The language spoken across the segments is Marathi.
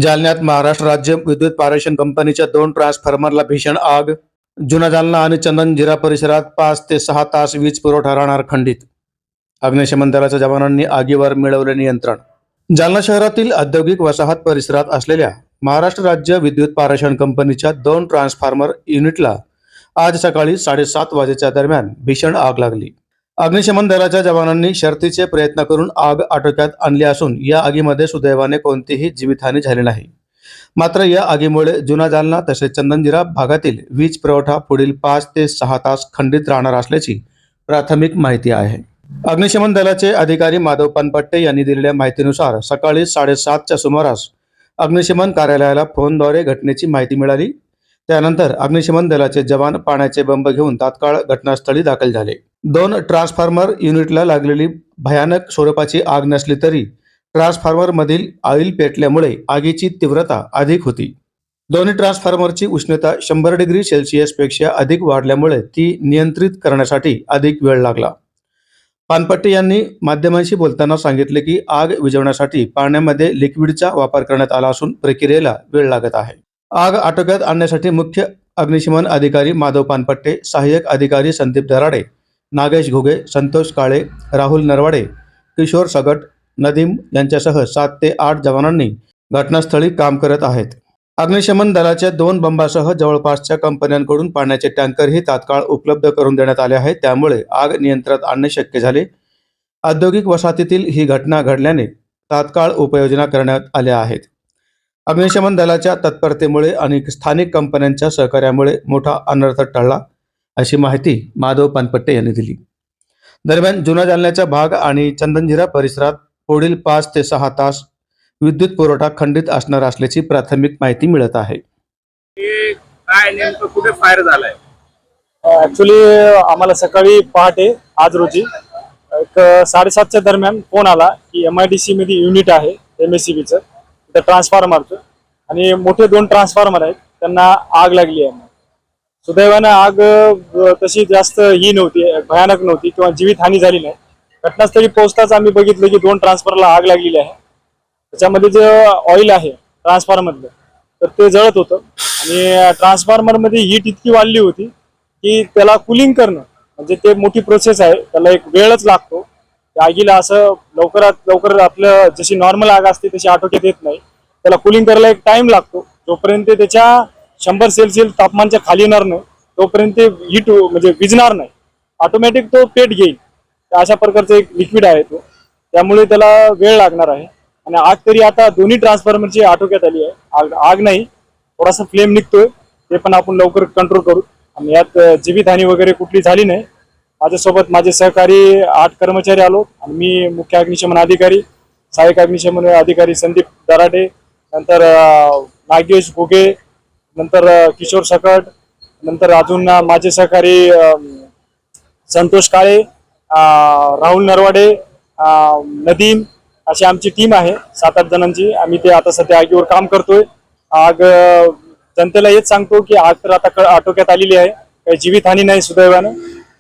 जालन्यात महाराष्ट्र राज्य विद्युत पारेषण कंपनीच्या 2 ट्रान्सफॉर्मरला भीषण आग. जुना जालना आणि चंदनजिरा परिसरात 5 ते 6 तास वीज पुरवठा राहणार खंडित. अग्निशमन दलाच्या जवानांनी आगीवर मिळवले नियंत्रण. जालना शहरातील औद्योगिक वसाहत परिसरात असलेल्या महाराष्ट्र राज्य विद्युत पारेषण कंपनीच्या 2 ट्रान्सफॉर्मर युनिटला आज सकाळी 7:30 वाजेच्या दरम्यान भीषण आग लागली. अग्निशमन दलाच्या जवानांनी शर्थीचे प्रयत्न करून आग आटोक्यात आणली असून या आगीमध्ये सुदैवाने कोणतीही जीवितहानी झाली नाही. मात्र या आगीमुळे जुना जालना तसेच चंदनजिरा भागातील वीज पुरवठा पुढील 5 ते 6 तास खंडित राहणार असल्याची प्राथमिक माहिती आहे. अग्निशमन दलाचे अधिकारी माधव पानपट्टे यांनी दिलेल्या माहितीनुसार सकाळी 7:30च्या सुमारास अग्निशमन कार्यालयाला फोनद्वारे घटनेची माहिती मिळाली. त्यानंतर अग्निशमन दलाचे जवान पाण्याचे बंब घेऊन तात्काळ घटनास्थळी दाखल झाले. 2 ट्रान्सफॉर्मर युनिटला लागलेली भयानक स्वरूपाची आग नसली तरी ट्रान्सफॉर्मरमधील ऑइल पेटल्यामुळे आगीची तीव्रता अधिक होती. दोन्ही ट्रान्सफॉर्मरची उष्णता 100 डिग्री सेल्सिअसपेक्षा अधिक वाढल्यामुळे ती नियंत्रित करण्यासाठी अधिक वेळ लागला. पानपट्टे यांनी माध्यमांशी बोलताना सांगितले की आग विझवण्यासाठी पाण्यामध्ये लिक्विडचा वापर करण्यात आला असून प्रक्रियेला वेळ लागत आहे. आग आटोक्यात आणण्यासाठी मुख्य अग्निशमन अधिकारी माधव पानपट्टे, सहाय्यक अधिकारी संदीप दराडे, नागेश घुगे, संतोष काळे, राहुल नरवाडे, किशोर सगट, नदीम यांच्यासह 7 ते 8 जवानांनी घटनास्थळी काम करत आहेत. अग्निशमन दलाच्या 2 बंबासह जवळपासच्या कंपन्यांकडून पाण्याचे टँकरही तात्काळ उपलब्ध करून देण्यात आले आहेत. त्यामुळे आग नियंत्रणात आणणे शक्य झाले. औद्योगिक वसाहतीतील ही घटना घडल्याने तात्काळ उपाययोजना करण्यात आल्या आहेत. अग्निशमन दलाच्या तत्परतेमुळे आणि स्थानिक कंपन्यांच्या सहकार्यामुळे मोठा अनर्थ टळला, अशी माहिती माधव पानपट्टे यांनी दिली. दरम्यान जुना जालन्याचा भाग आणि चंदनजिरा परिसरात पुढील 5 ते 6 तास विद्युत पुरवठा खंडित असणार असल्याची प्राथमिक माहिती मिळत आहे. काय नेमकं कुठे फायर झालाय? ऍक्च्युली आम्हाला सकाळी पहाटे आज रोजी एक 7:30च्या दरम्यान फोन आला की MIDC मध्ये युनिट आहे MSCBचं, त्या ट्रान्सफॉर्मरचं, आणि मोठे 2 ट्रान्सफॉर्मर आहेत, त्यांना आग लागली आहे. सुदैवानं आग तशी जास्त ही नव्हती, भयानक नव्हती किंवा जीवितहानी झाली नाही. घटनास्थळी पोहोचताच आम्ही बघितलं की 2 ट्रान्सफॉर्मरला आग लागलेली आहे. त्याच्यामध्ये जे ऑइल आहे ट्रान्सफॉर्मरमधलं तर ते जळत होतं आणि ट्रान्सफॉर्मरमध्ये हीट इतकी वाढली होती की त्याला कुलिंग करणं म्हणजे ते मोठी प्रोसेस आहे, त्याला एक वेळच लागतो. त्या आगीला असं लवकरात लवकर आपलं जशी नॉर्मल आग असते तशी आटोक्यात येत नाही, त्याला कुलिंग करायला एक टाइम लागतो. जोपर्यंत त्याच्या 100 सेल्सिअस तापमानच्या खाली येणार नाही तोपर्यंत हीट म्हणजे विझणार नाही, ऑटोमॅटिक तो पेट घेईल. अशा प्रकारचं एक लिक्विड आहे तो, त्यामुळे त्याला वेळ लागणार आहे. आणि आग तरी आता दोन्ही ट्रान्सफॉर्मरची आटोक्यात आली आहे. आग नाही, थोडासा फ्लेम निघतोय, ते पण आपण लवकर कंट्रोल करू. आणि यात जीवितहानी वगैरे कुठली झाली नाही. माझ्यासोबत माझे सहकारी 8 कर्मचारी आलो आणि मी मुख्य अग्निशमन अधिकारी, सहाय्यक अग्निशमन अधिकारी संदीप दराडे, नंतर नागेश घुगे, नंतर किशोर सकट, नंतर अजून माझे सहकारी संतोष काळे, राहुल नरवाडे, नदीम, अशी आमची टीम आहे 7-8 जणांची. आम्ही ते आता सध्या आगीवर काम करतोय. आग जनतेला हेच सांगतो की आग तर आता आटोक्यात आलेली आहे, काही जीवितहानी नाही सुदैवानं.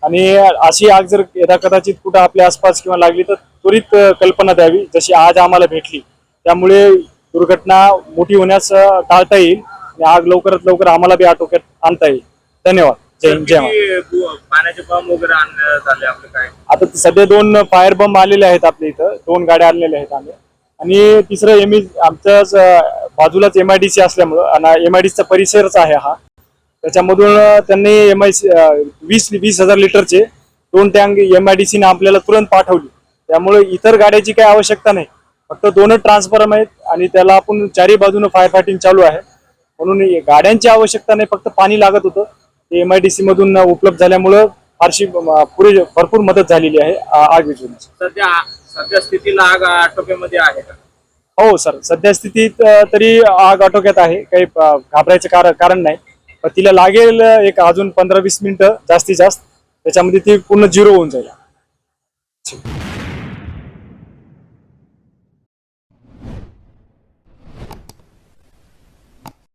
आणि अशी आग जर यदा कदाचित कुठं आपल्या आसपास किंवा लागली तर त्वरित कल्पना द्यावी, जशी आज आम्हाला भेटली. त्यामुळे दुर्घटना मोठी होण्यास टाळता येईल आणि आग लवकरात लवकर आम्हाला बी आटोक्यात आणता येईल. धन्यवाद. जय हिंद, जय महाराष्ट्र. पाण्याचे बंब वगैरे आणण्यात आले आपलं काय? आता सध्या 2 फायर बंब आलेले आहेत आपल्या इथं, 2 गाड्या आणलेल्या आहेत आम्ही. आणि तिसरं आमच्याच बाजूलाच MIDC असल्यामुळं आणि MIDCचा परिसरच आहे हा, त्याच्यामधून त्यांनी 20,000 लिटरचे 2 टँक MIDCने आपल्याला तुरंत पाठवली. त्यामुळे इतर गाड्याची काही आवश्यकता नाही, फक्त 2च ट्रान्सफॉर्मर आहेत आणि त्याला आपण 4ही बाजूने फायर फायटिंग चालू आहे. म्हणून गाड्यांची आवश्यकता नाही, फक्त पाणी लागत होतं. ते MIDC मधून उपलब्ध झाल्यामुळं फारशी भरपूर मदत झालेली आहे आग विझवण्याची. सध्या स्थितीला आग आटोक्यामध्ये आहे का? हो सर, सध्या स्थितीत तरी आग आटोक्यात आहे, काही घाबरायचं कारण नाही. पण तिला लागेल एक अजून 15-20 मिनिटं जास्तीत जास्त, त्याच्यामध्ये ती पूर्ण 0 होऊन जाईल.